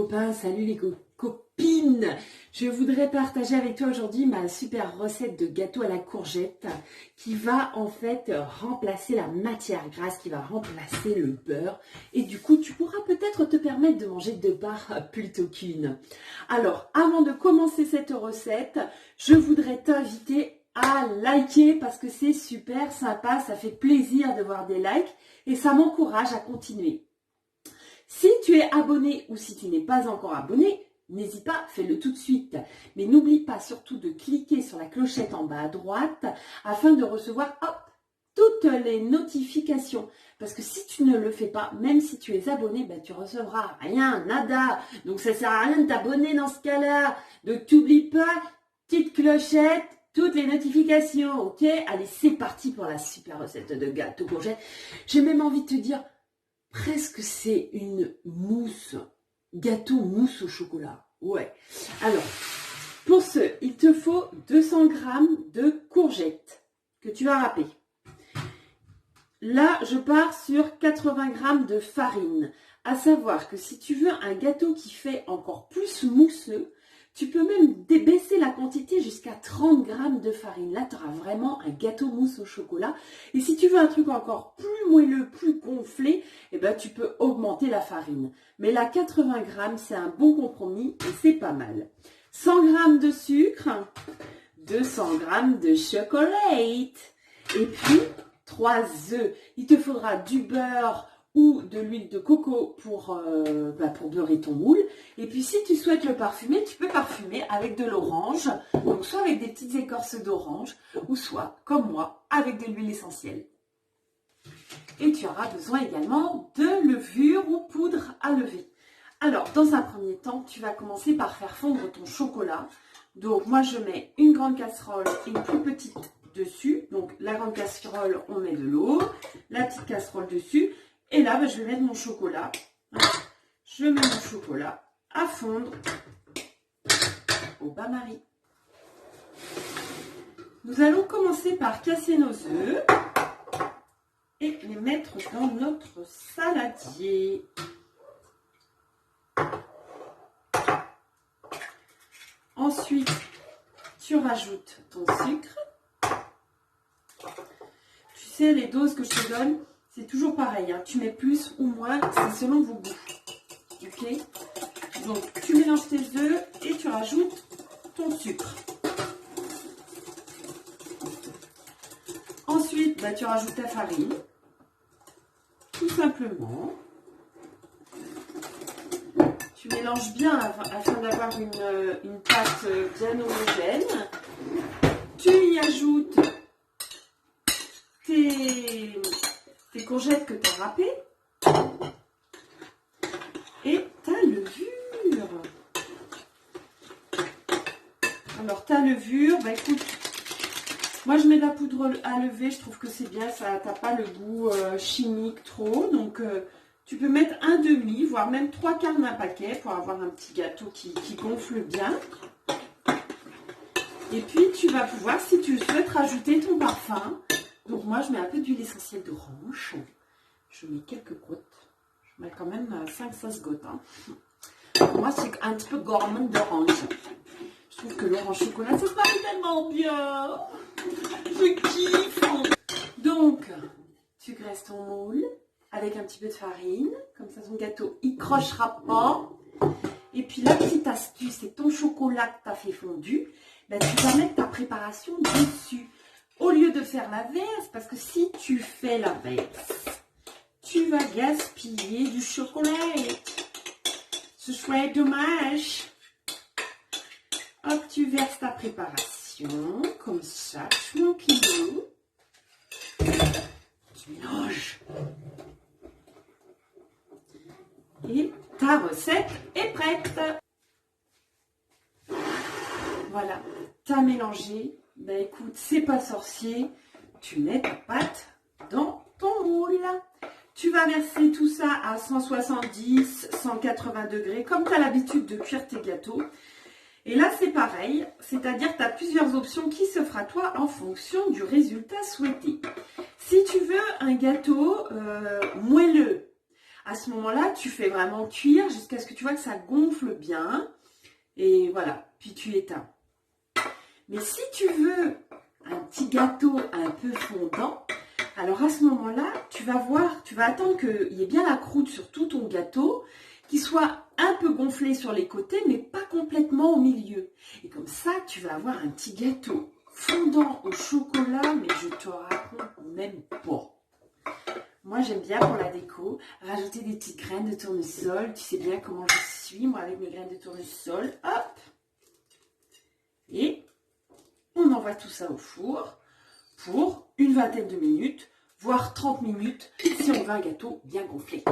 copains, salut les copines. Je voudrais partager avec toi aujourd'hui ma super recette de gâteau à la courgette qui va en fait remplacer la matière grasse, qui va remplacer le beurre. Et du coup, tu pourras peut-être te permettre de manger 2 barres plutôt qu'une. Alors, avant de commencer cette recette, je voudrais t'inviter à liker parce que c'est super sympa, ça fait plaisir de voir des likes et ça m'encourage à continuer. Si tu es abonné ou si tu n'es pas encore abonné, n'hésite pas, fais-le tout de suite. Mais n'oublie pas surtout de cliquer sur la clochette en bas à droite afin de recevoir toutes les notifications. Parce que si tu ne le fais pas, même si tu es abonné, tu recevras rien, nada. Donc ça ne sert à rien de t'abonner dans ce cas-là. Donc t'oublie pas, petite clochette, toutes les notifications, ok? Allez, c'est parti pour la super recette de gâteau courgette. J'ai même envie de te dire, presque c'est une mousse, gâteau mousse au chocolat. Ouais. Alors, pour ce, il te faut 200 g de courgettes que tu vas râper. Là, je pars sur 80 g de farine. À savoir que si tu veux un gâteau qui fait encore plus mousseux, tu peux même baisser la quantité jusqu'à 30 g de farine. Là, tu auras vraiment un gâteau mousse au chocolat. Et si tu veux un truc encore plus moelleux, plus gonflé, tu peux augmenter la farine. Mais là, 80 g, c'est un bon compromis et c'est pas mal. 100 g de sucre, 200 g de chocolat et puis 3 œufs. Il te faudra du beurre ou de l'huile de coco pour beurrer ton moule. Et puis si tu souhaites le parfumer, tu peux parfumer avec de l'orange, donc soit avec des petites écorces d'orange, ou soit, comme moi, avec de l'huile essentielle. Et tu auras besoin également de levure ou poudre à lever. Alors, dans un premier temps, tu vas commencer par faire fondre ton chocolat. Donc moi, je mets une grande casserole et une plus petite dessus. Donc la grande casserole, on met de l'eau, la petite casserole dessus. Et là, je vais mettre mon chocolat. Je mets mon chocolat à fondre au bain-marie. Nous allons commencer par casser nos œufs et les mettre dans notre saladier. Ensuite, tu rajoutes ton sucre. Tu sais, les doses que je te donne, c'est toujours pareil, hein. Tu mets plus ou moins, c'est selon vos goûts. Ok? Donc, tu mélanges tes œufs et tu rajoutes ton sucre. Ensuite, tu rajoutes ta farine. Tout simplement. Tu mélanges bien afin d'avoir une pâte bien homogène. Tu y ajoutes tes courgettes que tu as râpées et ta levure. Alors ta levure, écoute, moi je mets de la poudre à lever, je trouve que c'est bien, ça n'a pas le goût chimique trop, donc tu peux mettre un demi, voire même 3/4 d'un paquet pour avoir un petit gâteau qui gonfle bien. Et puis tu vas pouvoir, si tu souhaites, rajouter ton parfum. Donc moi, je mets un peu d'huile essentielle d'orange. Je mets quelques gouttes. Je mets quand même 5-6 gouttes. Pour moi, c'est un petit peu gourmand d'orange. Je trouve que l'orange chocolat, ça se marie tellement bien. Je kiffe. Donc, tu graisses ton moule avec un petit peu de farine. Comme ça, ton gâteau, il ne crochera pas. Et puis, la petite astuce, c'est ton chocolat que tu as fait fondu. Tu vas mettre ta préparation dessus. Au lieu de faire l'inverse, parce que si tu fais l'inverse, tu vas gaspiller du chocolat. Ce serait dommage. Hop, tu verses ta préparation, comme ça, tranquillou. Tu mélanges. Et ta recette est prête. Voilà, tu as mélangé. Écoute, c'est pas sorcier. Tu mets ta pâte dans ton moule. Tu vas verser tout ça à 170, 180 degrés, comme tu as l'habitude de cuire tes gâteaux. Et là, c'est pareil, c'est-à-dire que tu as plusieurs options qui s'offrent à toi en fonction du résultat souhaité. Si tu veux un gâteau moelleux, À ce moment-là, tu fais vraiment cuire jusqu'à ce que tu vois que ça gonfle bien. Et voilà, puis tu éteins. Mais si tu veux un petit gâteau un peu fondant, alors à ce moment-là, tu vas attendre qu'il y ait bien la croûte sur tout ton gâteau, qu'il soit un peu gonflé sur les côtés, mais pas complètement au milieu. Et comme ça, tu vas avoir un petit gâteau fondant au chocolat, mais je te raconte même pas. Moi, j'aime bien pour la déco, rajouter des petites graines de tournesol. Tu sais bien comment je suis, moi, avec mes graines de tournesol. Hop! Et on envoie tout ça au four pour une vingtaine de minutes, voire 30 minutes, si on veut un gâteau bien gonflé.